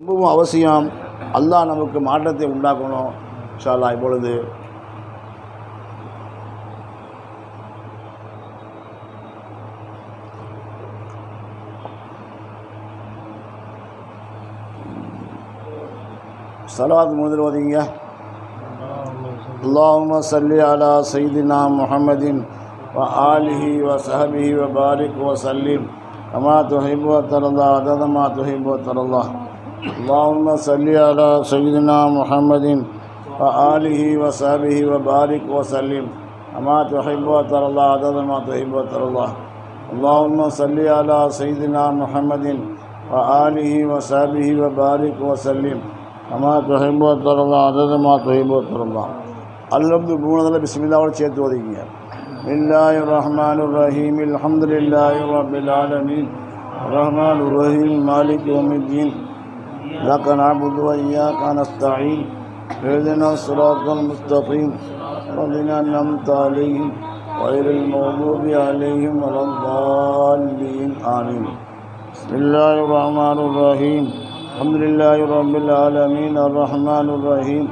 ரொம்பவும் அவசியம். அல்லாஹ் நமக்கு மாற்றத்தை உண்டாக்கணும். இன்ஷா அல்லாஹ் இப்பொழுது ஸலவாத் முதல் ஓதிங்க. அல்லாஹும்ம ஸல்லி அலா சய்யிதினா முஹம்மதின் வ ஆலிஹி வ ஸஹ்பிஹி வ பாரிக் வ ஸல்லிம் கமா துஹிப்பு வ தர்லா அதத மா துஹிப்பு வ தர்லா. اللهم صل على سيدنا محمد وآله وصحبه وبارك وسلم كما تحب وترضى عدد ما تحب وترضى. اللهم صل على سيدنا محمد وآله وصحبه وبارك وسلم كما تحب وترضى عدد ما تحب وترضى. الحمد لله بسم الله சேர்த்து ஓதிங்க. பிஸ்மில்லாஹிர் ரஹ்மானிர் ரஹீம் அல்ஹம்துலில்லாஹி ரப்பில் ஆலமீன் الرحمن الرحيم مالك يوم الدين إياك نعبد وإياك نستعين اهدنا الصراط المستقيم الذين أنعمت عليهم غير المغضوب عليهم ولا الضالين آمين. بسم الله الرحمن الرحيم الحمد لله رب العالمين الرحمن الرحيم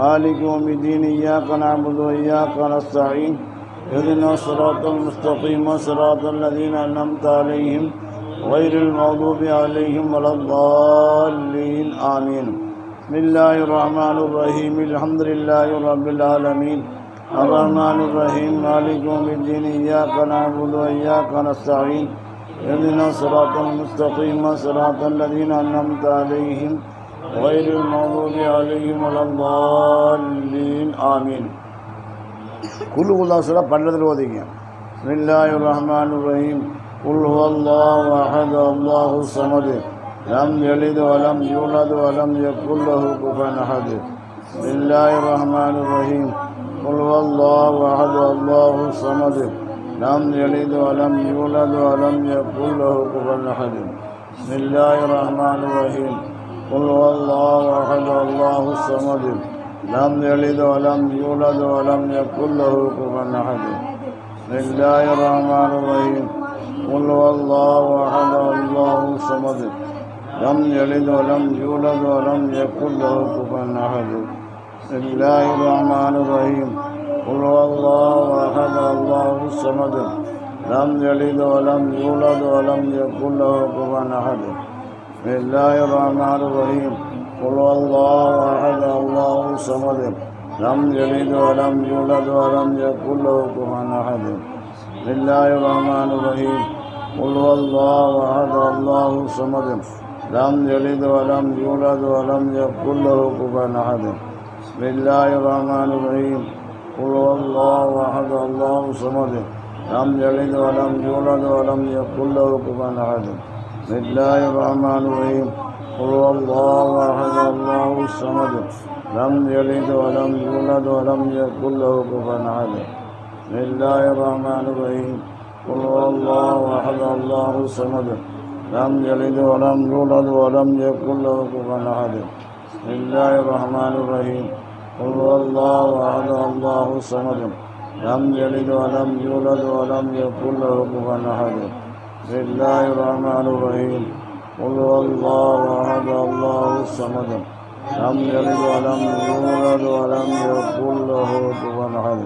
مالك يوم الدين إياك نعبد وإياك نستعين اهدنا الصراط المستقيم صراط الذين أنعمت عليهم غير المغضوب عليهم ولا الضالين آمين. بسم الله الرحمن الرحيم الحمد لله رب العالمين الرحمن الرحيم مالك يوم الدين إياك نعبد وإياك نستعين اهدنا الصراط المستقيم صراط الذين أنعمت عليهم غير المغضوب عليهم ولا الضالين آمين. كل الله سورة பன்னெண்டு ஓதிங்க. بسم الله الرحمن الرحيم قل هو الله أحد الله الصمد لم يلد ولم يولد ولم يكن له كفوا أحد. بسم الله الرحمن الرحيم قل هو الله أحد الله الصمد لم يلد ولم يولد ولم يكن له كفوا أحد. بسم الله الرحمن الرحيم قل هو الله أحد الله الصمد لم يلد ولم يولد ولم يكن له كفوا أحد. بسم الله الرحمن الرحيم قل هو الله أحد الله الصمد لم يلد ولم يولد ولم يكن له كفوا أحد. بسم الله الرحمن الرحيم قل هو الله أحد الله الصمد لم يلد ولم يولد ولم يكن له كفوا أحد. بسم الله الرحمن الرحيم قل هو الله أحد الله الصمد لم يلد ولم يولد ولم يكن له كفوا أحد. بسم الله الرحمن الرحيم قل هو الله أحد الله الصمد لم يلد ولم يولد ولم يكن له كفوا أحد. بسم الله الرحمن الرحيم قل هو الله أحد الله الصمد لم يلد ولم يولد ولم يكن له كفوا أحد. بسم الله الرحمن الرحيم قل هو الله أحد الله الصمد لم يلد ولم يولد ولم يكن له كفوا أحد. بسم الله الرحمن الرحيم قل هو الله أحد الله الصمد لم يلد ولم يولد ولم يكن له كفوا أحد. بسم الله الرحمن الرحيم قل هو الله أحد الله الصمد لم يلد ولم يولد ولم يكن له كفوا أحد. بسم الله الرحمن الرحيم قل هو الله أحد الله الصمد لم يلد ولم يولد ولم يكن له كفوا أحد.